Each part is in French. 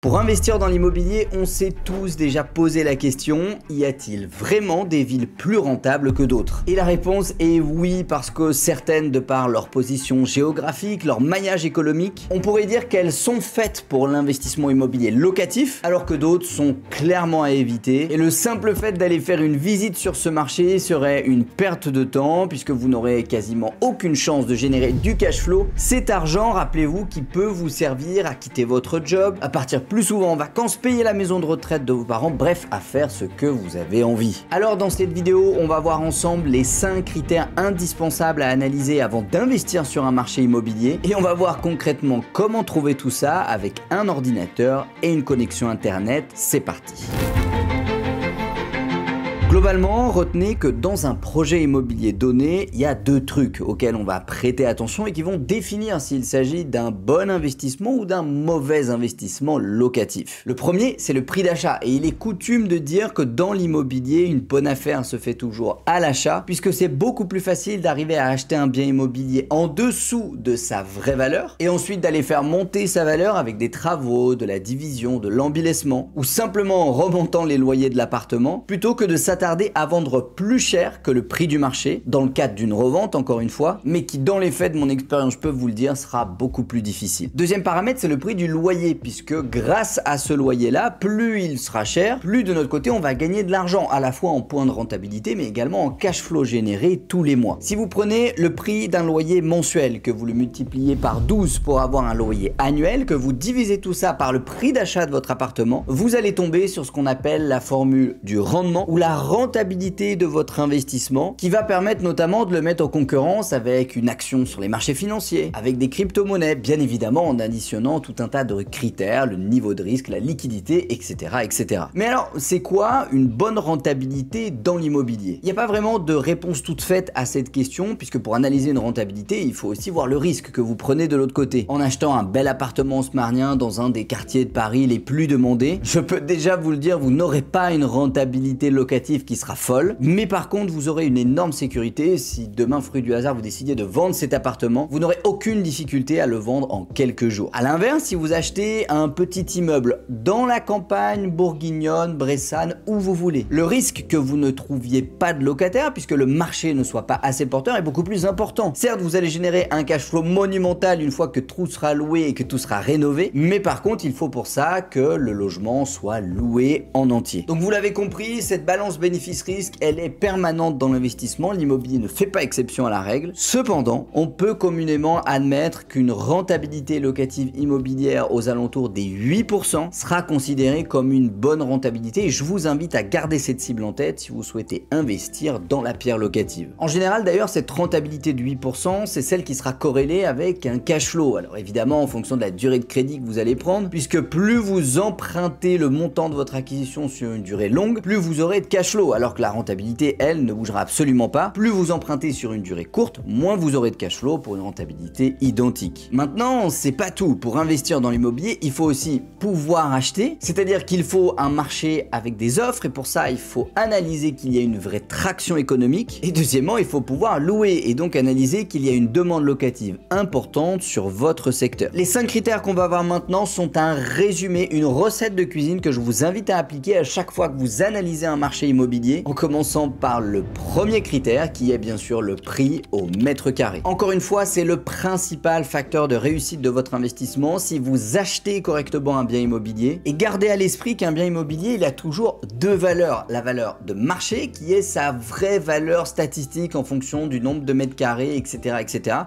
Pour investir dans l'immobilier, on s'est tous déjà posé la question, y a-t-il vraiment des villes plus rentables que d'autres? Et la réponse est oui, parce que certaines, de par leur position géographique, leur maillage économique, on pourrait dire qu'elles sont faites pour l'investissement immobilier locatif, alors que d'autres sont clairement à éviter. Et le simple fait d'aller faire une visite sur ce marché serait une perte de temps, puisque vous n'aurez quasiment aucune chance de générer du cash flow. Cet argent, rappelez-vous, qui peut vous servir à quitter votre job, à partir plus souvent en vacances, payer la maison de retraite de vos parents, bref, à faire ce que vous avez envie. Alors dans cette vidéo, on va voir ensemble les 5 critères indispensables à analyser avant d'investir sur un marché immobilier, et on va voir concrètement comment trouver tout ça avec un ordinateur et une connexion internet. C'est parti. Globalement, retenez que dans un projet immobilier donné, il y a 2 trucs auxquels on va prêter attention et qui vont définir s'il s'agit d'un bon investissement ou d'un mauvais investissement locatif. Le premier, c'est le prix d'achat, et il est coutume de dire que dans l'immobilier, une bonne affaire se fait toujours à l'achat, puisque c'est beaucoup plus facile d'arriver à acheter un bien immobilier en dessous de sa vraie valeur, et ensuite d'aller faire monter sa valeur avec des travaux, de la division, de l'embellissement, ou simplement en remontant les loyers de l'appartement, plutôt que de s'attarder à vendre plus cher que le prix du marché, dans le cadre d'une revente encore une fois, mais qui dans les faits, de mon expérience je peux vous le dire, sera beaucoup plus difficile. Deuxième paramètre, c'est le prix du loyer, puisque grâce à ce loyer là, plus il sera cher, plus de notre côté on va gagner de l'argent, à la fois en points de rentabilité mais également en cash flow généré tous les mois. Si vous prenez le prix d'un loyer mensuel, que vous le multipliez par 12 pour avoir un loyer annuel, que vous divisez tout ça par le prix d'achat de votre appartement, vous allez tomber sur ce qu'on appelle la formule du rendement, ou la rentabilité de votre investissement, qui va permettre notamment de le mettre en concurrence avec une action sur les marchés financiers, avec des crypto-monnaies, bien évidemment en additionnant tout un tas de critères, le niveau de risque, la liquidité, etc. etc. Mais alors, c'est quoi une bonne rentabilité dans l'immobilier? Il n'y a pas vraiment de réponse toute faite à cette question, puisque pour analyser une rentabilité, il faut aussi voir le risque que vous prenez de l'autre côté. En achetant un bel appartement haussmannien dans un des quartiers de Paris les plus demandés, je peux déjà vous le dire, vous n'aurez pas une rentabilité locative qui sera folle, mais par contre vous aurez une énorme sécurité. Si demain, fruit du hasard, vous décidiez de vendre cet appartement, vous n'aurez aucune difficulté à le vendre en quelques jours. A l'inverse, si vous achetez un petit immeuble dans la campagne bourguignonne, bressane, où vous voulez, le risque que vous ne trouviez pas de locataire, puisque le marché ne soit pas assez porteur, est beaucoup plus important. Certes, vous allez générer un cash flow monumental une fois que tout sera loué et que tout sera rénové, mais par contre il faut pour ça que le logement soit loué en entier. Donc vous l'avez compris, cette balance bénéfice-risque, elle est permanente dans l'investissement. L'immobilier ne fait pas exception à la règle. Cependant, on peut communément admettre qu'une rentabilité locative immobilière aux alentours des 8% sera considérée comme une bonne rentabilité, et je vous invite à garder cette cible en tête si vous souhaitez investir dans la pierre locative. En général d'ailleurs, cette rentabilité de 8%, c'est celle qui sera corrélée avec un cash flow. Alors évidemment en fonction de la durée de crédit que vous allez prendre, puisque plus vous empruntez le montant de votre acquisition sur une durée longue, plus vous aurez de cash flow, alors que la rentabilité, elle, ne bougera absolument pas. Plus vous empruntez sur une durée courte, moins vous aurez de cash flow pour une rentabilité identique. Maintenant, c'est pas tout. Pour investir dans l'immobilier, il faut aussi pouvoir acheter, c'est-à-dire qu'il faut un marché avec des offres, et pour ça, il faut analyser qu'il y a une vraie traction économique. Et deuxièmement, il faut pouvoir louer, et donc analyser qu'il y a une demande locative importante sur votre secteur. Les 5 critères qu'on va voir maintenant sont un résumé, une recette de cuisine que je vous invite à appliquer à chaque fois que vous analysez un marché immobilier, en commençant par le premier critère qui est bien sûr le prix au mètre carré. Encore une fois, c'est le principal facteur de réussite de votre investissement si vous achetez correctement un bien immobilier. Et gardez à l'esprit qu'un bien immobilier, il a toujours 2 valeurs. La valeur de marché, qui est sa vraie valeur statistique en fonction du nombre de mètres carrés, etc.,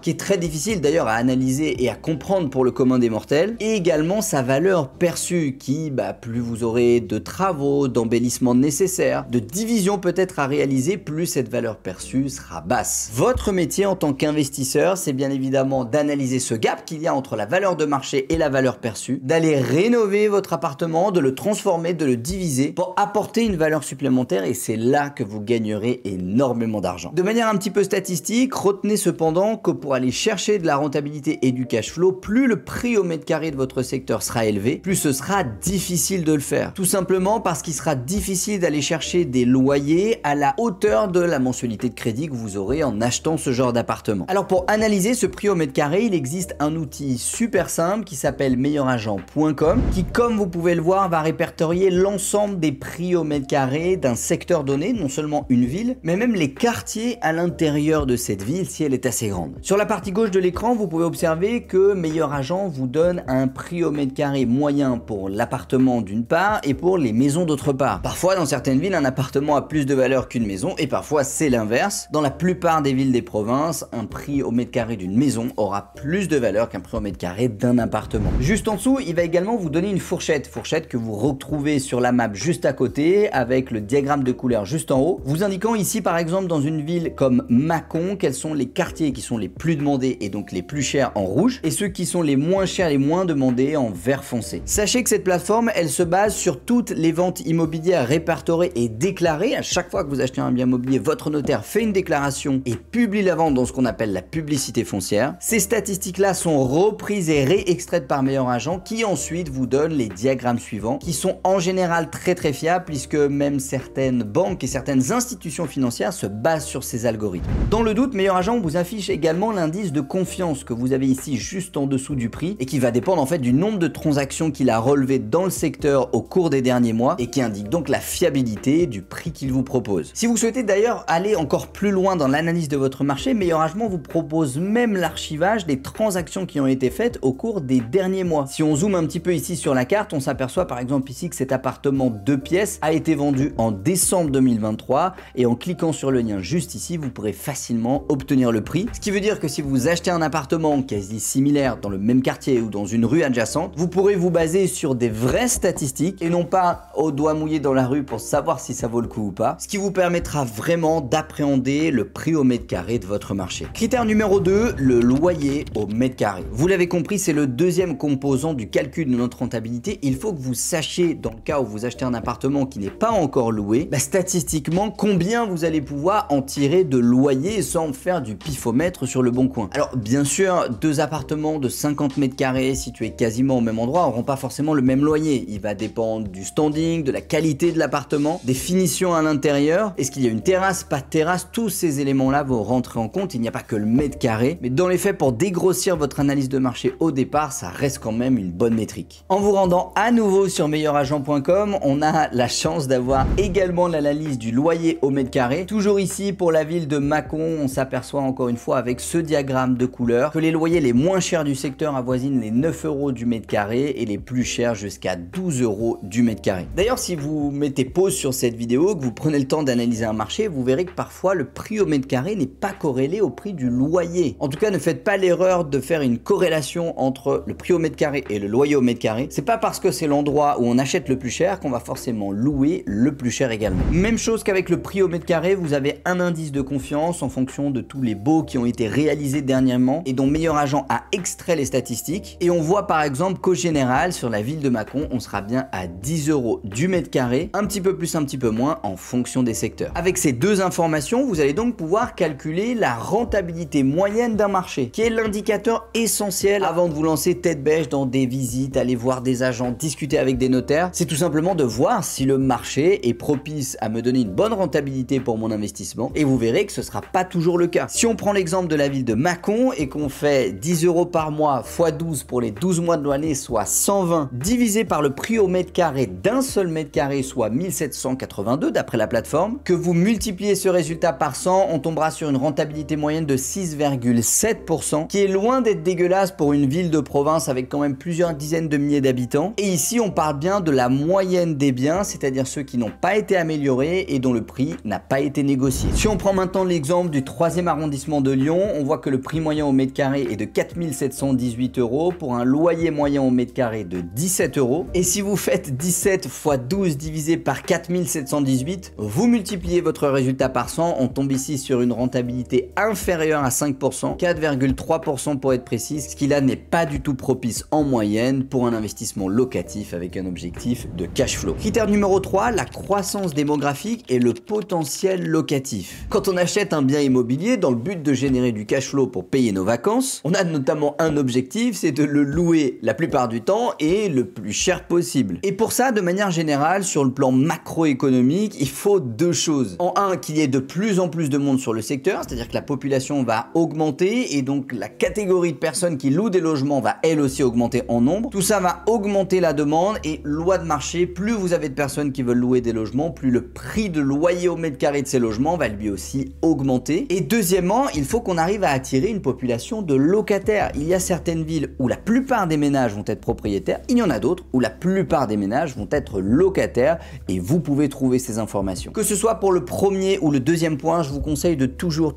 qui est très difficile d'ailleurs à analyser et à comprendre pour le commun des mortels. Et également sa valeur perçue, qui, plus vous aurez de travaux, d'embellissements nécessaires, de division peut-être à réaliser, plus cette valeur perçue sera basse. Votre métier en tant qu'investisseur, c'est bien évidemment d'analyser ce gap qu'il y a entre la valeur de marché et la valeur perçue, d'aller rénover votre appartement, de le transformer, de le diviser pour apporter une valeur supplémentaire, et c'est là que vous gagnerez énormément d'argent. De manière un petit peu statistique, retenez cependant que pour aller chercher de la rentabilité et du cash flow, plus le prix au mètre carré de votre secteur sera élevé, plus ce sera difficile de le faire. Tout simplement parce qu'il sera difficile d'aller chercher des des loyers à la hauteur de la mensualité de crédit que vous aurez en achetant ce genre d'appartement. Alors pour analyser ce prix au mètre carré, il existe un outil super simple qui s'appelle meilleuragent.com qui, comme vous pouvez le voir, va répertorier l'ensemble des prix au mètre carré d'un secteur donné, non seulement une ville, mais même les quartiers à l'intérieur de cette ville si elle est assez grande. Sur la partie gauche de l'écran, vous pouvez observer que Meilleur Agent vous donne un prix au mètre carré moyen pour l'appartement d'une part et pour les maisons d'autre part. Parfois, dans certaines villes, un appartement a plus de valeur qu'une maison et parfois c'est l'inverse. Dans la plupart des villes des provinces, un prix au mètre carré d'une maison aura plus de valeur qu'un prix au mètre carré d'un appartement. Juste en dessous, il va également vous donner une fourchette que vous retrouvez sur la map juste à côté avec le diagramme de couleur juste en haut, vous indiquant ici par exemple dans une ville comme Mâcon quels sont les quartiers qui sont les plus demandés et donc les plus chers en rouge et ceux qui sont les moins chers, les moins demandés en vert foncé. Sachez que cette plateforme, elle se base sur toutes les ventes immobilières répertoriées et déclarées. À chaque fois que vous achetez un bien immobilier, votre notaire fait une déclaration et publie la vente dans ce qu'on appelle la publicité foncière. Ces statistiques-là sont reprises et réextraites par Meilleur Agent qui ensuite vous donne les diagrammes suivants qui sont en général très fiables puisque même certaines banques et certaines institutions financières se basent sur ces algorithmes. Dans le doute, Meilleur Agent vous affiche également l'indice de confiance que vous avez ici juste en dessous du prix et qui va dépendre en fait du nombre de transactions qu'il a relevé dans le secteur au cours des derniers mois et qui indique donc la fiabilité du prix qu'il vous propose. Si vous souhaitez d'ailleurs aller encore plus loin dans l'analyse de votre marché, Meilleur Agent vous propose même l'archivage des transactions qui ont été faites au cours des derniers mois. Si on zoome un petit peu ici sur la carte, on s'aperçoit par exemple ici que cet appartement 2 pièces a été vendu en décembre 2023 et en cliquant sur le lien juste ici, vous pourrez facilement obtenir le prix. Ce qui veut dire que si vous achetez un appartement quasi similaire dans le même quartier ou dans une rue adjacente, vous pourrez vous baser sur des vraies statistiques et non pas au doigt mouillé dans la rue pour savoir si ça vaut le coup ou pas, ce qui vous permettra vraiment d'appréhender le prix au mètre carré de votre marché. Critère numéro 2, le loyer au mètre carré. Vous l'avez compris, c'est le deuxième composant du calcul de notre rentabilité. Il faut que vous sachiez, dans le cas où vous achetez un appartement qui n'est pas encore loué, statistiquement combien vous allez pouvoir en tirer de loyer sans faire du pifomètre sur le bon coin. Alors bien sûr, deux appartements de 50 mètres carrés situés quasiment au même endroit n'auront pas forcément le même loyer. Il va dépendre du standing, de la qualité de l'appartement, des finitions à l'intérieur. Est-ce qu'il y a une terrasse, pas de terrasse? Tous ces éléments-là vont rentrer en compte. Il n'y a pas que le mètre carré, mais dans les faits, pour dégrossir votre analyse de marché au départ, ça reste quand même une bonne métrique. En vous rendant à nouveau sur meilleuragent.com, on a la chance d'avoir également l'analyse du loyer au mètre carré. Toujours ici pour la ville de Mâcon, on s'aperçoit encore une fois avec ce diagramme de couleur que les loyers les moins chers du secteur avoisinent les 9 € du mètre carré et les plus chers jusqu'à 12 € du mètre carré. D'ailleurs, si vous mettez pause sur cette vidéo, que vous prenez le temps d'analyser un marché, vous verrez que parfois le prix au mètre carré n'est pas corrélé au prix du loyer. En tout cas, ne faites pas l'erreur de faire une corrélation entre le prix au mètre carré et le loyer au mètre carré. C'est pas parce que c'est l'endroit où on achète le plus cher qu'on va forcément louer le plus cher également. Même chose qu'avec le prix au mètre carré, vous avez un indice de confiance en fonction de tous les baux qui ont été réalisés dernièrement et dont Meilleur Agent a extrait les statistiques. Et on voit par exemple qu'au général, sur la ville de Mâcon, on sera bien à 10 € du mètre carré, un petit peu plus, un petit peu moins en fonction des secteurs. Avec ces deux informations, vous allez donc pouvoir calculer la rentabilité moyenne d'un marché, qui est l'indicateur essentiel avant de vous lancer tête bêche dans des visites, aller voir des agents, discuter avec des notaires. C'est tout simplement de voir si le marché est propice à me donner une bonne rentabilité pour mon investissement et vous verrez que ce sera pas toujours le cas. Si on prend l'exemple de la ville de Mâcon et qu'on fait 10 € par mois x 12 pour les 12 mois de l'année, soit 120, divisé par le prix au mètre carré d'un seul mètre carré, soit 1782 d'après la plateforme, que vous multipliez ce résultat par 100, on tombera sur une rentabilité moyenne de 6,7%, qui est loin d'être dégueulasse pour une ville de province avec quand même plusieurs dizaines de milliers d'habitants. Et ici, on parle bien de la moyenne des biens, c'est-à-dire ceux qui n'ont pas été améliorés et dont le prix n'a pas été négocié. Si on prend maintenant l'exemple du 3e arrondissement de Lyon, on voit que le prix moyen au mètre carré est de 4718 € pour un loyer moyen au mètre carré de 17 €. Et si vous faites 17 x 12 divisé par 4718, vous multipliez votre résultat par 100, on tombe ici sur une rentabilité inférieure à 5%, 4,3% pour être précis, ce qui là n'est pas du tout propice en moyenne pour un investissement locatif avec un objectif de cash flow. Critère numéro 3, la croissance démographique et le potentiel locatif. Quand on achète un bien immobilier dans le but de générer du cash flow pour payer nos vacances, on a notamment un objectif, c'est de le louer la plupart du temps et le plus cher possible. Et pour ça, de manière manière générale, sur le plan macroéconomique, il faut deux choses. En un, qu'il y ait de plus en plus de monde sur le secteur, c'est-à-dire que la population va augmenter et donc la catégorie de personnes qui louent des logements va elle aussi augmenter en nombre. Tout ça va augmenter la demande et loi de marché, plus vous avez de personnes qui veulent louer des logements, plus le prix de loyer au mètre carré de ces logements va lui aussi augmenter. Et deuxièmement, il faut qu'on arrive à attirer une population de locataires. Il y a certaines villes où la plupart des ménages vont être propriétaires, il y en a d'autres où la plupart des ménages vont être locataires et vous pouvez trouver ces informations. Que ce soit pour le premier ou le deuxième point, je vous conseille de toujours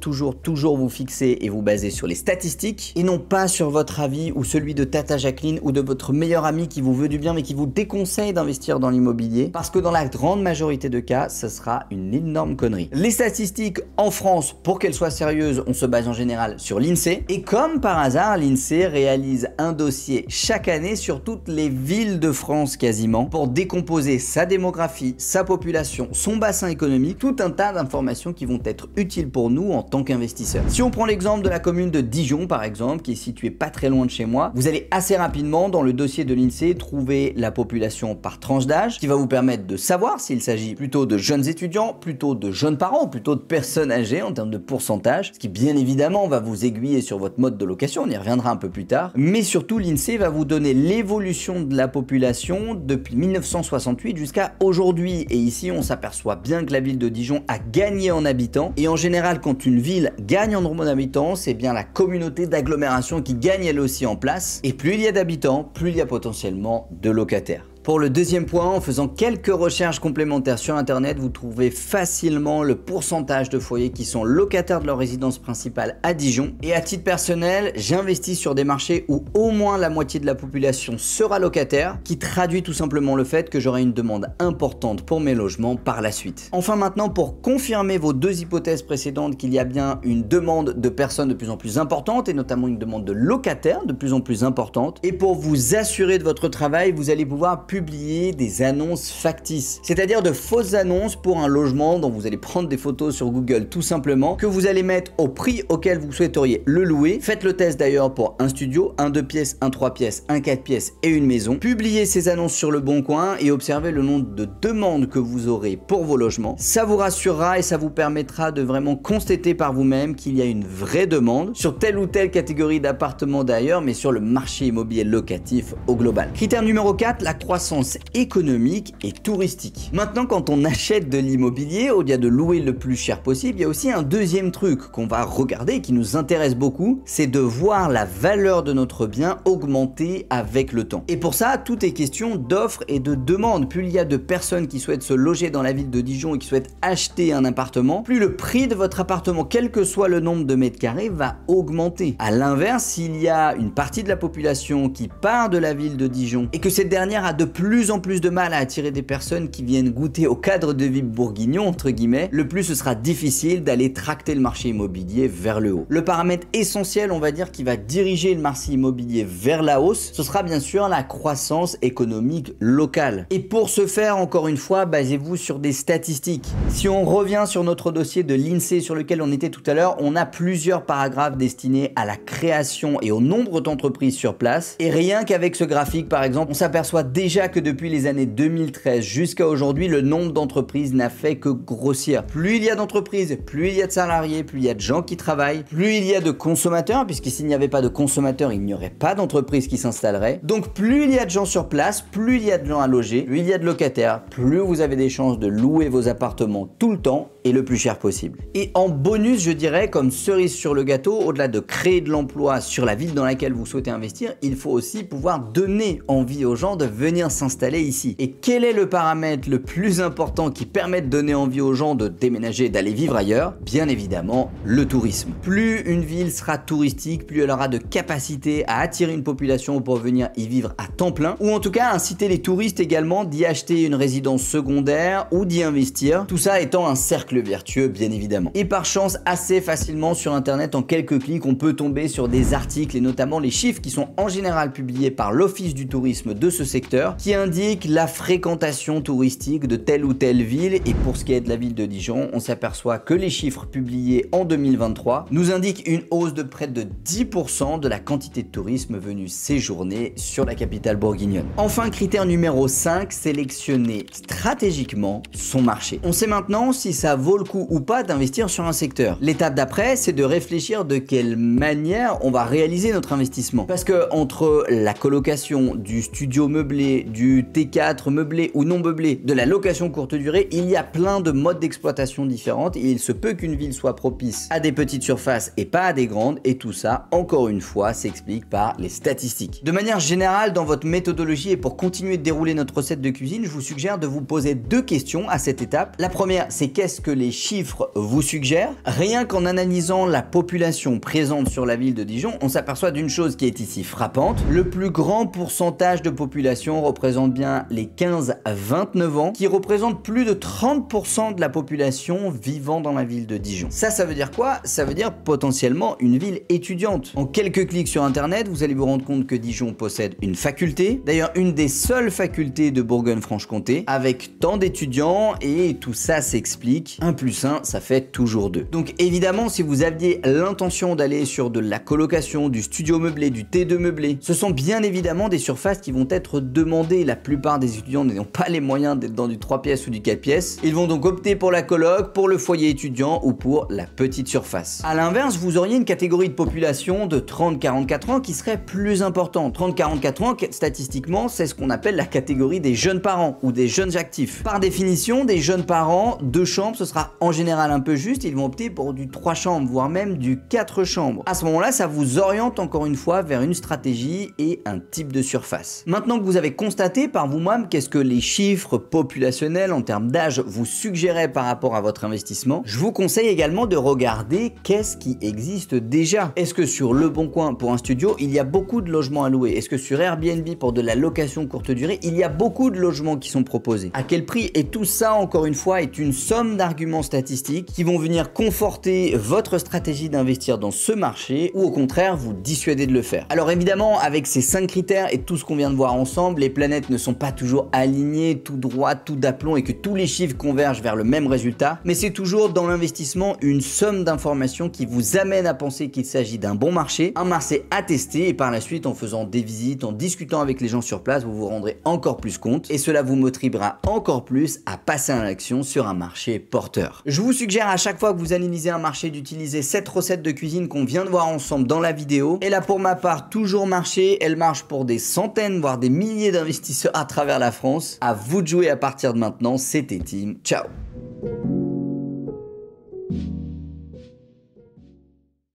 vous fixer et vous baser sur les statistiques et non pas sur votre avis ou celui de Tata Jacqueline ou de votre meilleur ami qui vous veut du bien mais qui vous déconseille d'investir dans l'immobilier parce que dans la grande majorité de cas, ce sera une énorme connerie. Les statistiques en France, pour qu'elles soient sérieuses, on se base en général sur l'INSEE et comme par hasard, l'INSEE réalise un dossier chaque année sur toutes les villes de France quasiment pour décomposer sa démographie, sa population, son bassin économique, tout un tas d'informations qui vont être utiles pour nous en tant qu'investisseurs. Si on prend l'exemple de la commune de Dijon par exemple, qui est située pas très loin de chez moi, vous allez assez rapidement dans le dossier de l'INSEE trouver la population par tranche d'âge, qui va vous permettre de savoir s'il s'agit plutôt de jeunes étudiants, plutôt de jeunes parents, plutôt de personnes âgées en termes de pourcentage, ce qui bien évidemment va vous aiguiller sur votre mode de location, on y reviendra un peu plus tard, mais surtout l'INSEE va vous donner l'évolution de la population depuis 1968 jusqu'à aujourd'hui, et ici on s'aperçoit bien que la ville de Dijon a gagné en habitants, et en général quand une ville gagne en nombre d'habitants, c'est bien la communauté d'agglomération qui gagne elle aussi en place, et plus il y a d'habitants, plus il y a potentiellement de locataires. Pour le deuxième point, en faisant quelques recherches complémentaires sur internet, vous trouvez facilement le pourcentage de foyers qui sont locataires de leur résidence principale à Dijon. Et à titre personnel, j'investis sur des marchés où au moins la moitié de la population sera locataire, qui traduit tout simplement le fait que j'aurai une demande importante pour mes logements par la suite. Enfin maintenant, pour confirmer vos deux hypothèses précédentes qu'il y a bien une demande de personnes de plus en plus importante et notamment une demande de locataires de plus en plus importante, et pour vous assurer de votre travail, vous allez pouvoir publier des annonces factices, c'est-à-dire de fausses annonces pour un logement dont vous allez prendre des photos sur Google tout simplement, que vous allez mettre au prix auquel vous souhaiteriez le louer. Faites le test d'ailleurs pour un studio, un 2 pièces, un 3 pièces, un 4 pièces et une maison. Publiez ces annonces sur le Bon Coin et observez le nombre de demandes que vous aurez pour vos logements. Ça vous rassurera et ça vous permettra de vraiment constater par vous-même qu'il y a une vraie demande sur telle ou telle catégorie d'appartements d'ailleurs, mais sur le marché immobilier locatif au global. Critère numéro 4, la croissance économique et touristique. Maintenant, quand on achète de l'immobilier, au-delà de louer le plus cher possible, il y a aussi un deuxième truc qu'on va regarder qui nous intéresse beaucoup, c'est de voir la valeur de notre bien augmenter avec le temps. Et pour ça, tout est question d'offres et de demandes. Plus il y a de personnes qui souhaitent se loger dans la ville de Dijon et qui souhaitent acheter un appartement, plus le prix de votre appartement, quel que soit le nombre de mètres carrés, va augmenter. À l'inverse, s'il y a une partie de la population qui part de la ville de Dijon et que cette dernière a de plus en plus de mal à attirer des personnes qui viennent goûter au cadre de vie bourguignon entre guillemets, le plus ce sera difficile d'aller tracter le marché immobilier vers le haut. Le paramètre essentiel, on va dire, qui va diriger le marché immobilier vers la hausse, ce sera bien sûr la croissance économique locale. Et pour ce faire, encore une fois, basez-vous sur des statistiques. Si on revient sur notre dossier de l'INSEE sur lequel on était tout à l'heure, on a plusieurs paragraphes destinés à la création et au nombre d'entreprises sur place. Et rien qu'avec ce graphique, par exemple, on s'aperçoit déjà que depuis les années 2013 jusqu'à aujourd'hui, le nombre d'entreprises n'a fait que grossir. Plus il y a d'entreprises, plus il y a de salariés, plus il y a de gens qui travaillent, plus il y a de consommateurs, puisque s'il n'y avait pas de consommateurs, il n'y aurait pas d'entreprise qui s'installerait. Donc plus il y a de gens sur place, plus il y a de gens à loger, plus il y a de locataires, plus vous avez des chances de louer vos appartements tout le temps et le plus cher possible. Et en bonus, je dirais, comme cerise sur le gâteau, au-delà de créer de l'emploi sur la ville dans laquelle vous souhaitez investir, il faut aussi pouvoir donner envie aux gens de venir s'installer ici. Et quel est le paramètre le plus important qui permet de donner envie aux gens de déménager, d'aller vivre ailleurs? Bien évidemment, le tourisme. Plus une ville sera touristique, plus elle aura de capacité à attirer une population pour venir y vivre à temps plein, ou en tout cas inciter les touristes également d'y acheter une résidence secondaire ou d'y investir, tout ça étant un cercle cercle vertueux bien évidemment. Et par chance, assez facilement sur internet, en quelques clics, on peut tomber sur des articles et notamment les chiffres qui sont en général publiés par l'Office du tourisme de ce secteur qui indiquent la fréquentation touristique de telle ou telle ville. Et pour ce qui est de la ville de Dijon, on s'aperçoit que les chiffres publiés en 2023 nous indiquent une hausse de près de 10% de la quantité de tourisme venu séjourner sur la capitale bourguignonne. Enfin, critère numéro 5, sélectionner stratégiquement son marché. On sait maintenant si ça vaut le coup ou pas d'investir sur un secteur. L'étape d'après, c'est de réfléchir de quelle manière on va réaliser notre investissement. Parce que entre la colocation, du studio meublé, du T4 meublé ou non meublé, de la location courte durée, il y a plein de modes d'exploitation différentes et il se peut qu'une ville soit propice à des petites surfaces et pas à des grandes, et tout ça, encore une fois, s'explique par les statistiques. De manière générale, dans votre méthodologie et pour continuer de dérouler notre recette de cuisine, je vous suggère de vous poser 2 questions à cette étape. La première, c'est qu'est-ce que les chiffres vous suggèrent? Rien qu'en analysant la population présente sur la ville de Dijon, on s'aperçoit d'une chose qui est ici frappante. Le plus grand pourcentage de population représente bien les 15 à 29 ans, qui représentent plus de 30% de la population vivant dans la ville de Dijon. Ça veut dire quoi? Ça veut dire potentiellement une ville étudiante. En quelques clics sur internet, vous allez vous rendre compte que Dijon possède une faculté, d'ailleurs une des seules facultés de Bourgogne-Franche-Comté, avec tant d'étudiants, et tout ça s'explique. 1 + 1, ça fait toujours 2. Donc évidemment, si vous aviez l'intention d'aller sur de la colocation, du studio meublé, du T2 meublé, ce sont bien évidemment des surfaces qui vont être demandées. La plupart des étudiants n'ont pas les moyens d'être dans du 3 pièces ou du 4 pièces. Ils vont donc opter pour la coloc, pour le foyer étudiant ou pour la petite surface. A l'inverse, vous auriez une catégorie de population de 30-44 ans qui serait plus importante. 30-44 ans, statistiquement, c'est ce qu'on appelle la catégorie des jeunes parents ou des jeunes actifs. Par définition, des jeunes parents, 2 chambres, ce sera en général un peu juste. Ils vont opter pour du 3 chambres, voire même du 4 chambres. À ce moment-là, ça vous oriente encore une fois vers une stratégie et un type de surface. Maintenant que vous avez constaté par vous-même qu'est-ce que les chiffres populationnels en termes d'âge vous suggéraient par rapport à votre investissement, je vous conseille également de regarder qu'est-ce qui existe déjà. Est-ce que sur Le Bon Coin pour un studio, il y a beaucoup de logements à louer? Est-ce que sur Airbnb pour de la location courte durée, il y a beaucoup de logements qui sont proposés? À quel prix? Et tout ça, encore une fois, est une somme d'arguments statistiques qui vont venir conforter votre stratégie d'investir dans ce marché ou au contraire vous dissuader de le faire. Alors évidemment, avec ces 5 critères et tout ce qu'on vient de voir ensemble, les planètes ne sont pas toujours alignées, tout droit, tout d'aplomb et que tous les chiffres convergent vers le même résultat, mais c'est toujours dans l'investissement une somme d'informations qui vous amène à penser qu'il s'agit d'un bon marché, un marché à tester, et par la suite en faisant des visites, en discutant avec les gens sur place, vous vous rendrez encore plus compte et cela vous motivera encore plus à passer à l'action sur un marché porteur. Je vous suggère à chaque fois que vous analysez un marché d'utiliser cette recette de cuisine qu'on vient de voir ensemble dans la vidéo. Et là pour ma part, toujours marché, elle marche pour des centaines voire des milliers d'investisseurs à travers la France. À vous de jouer à partir de maintenant, c'était Tim, ciao.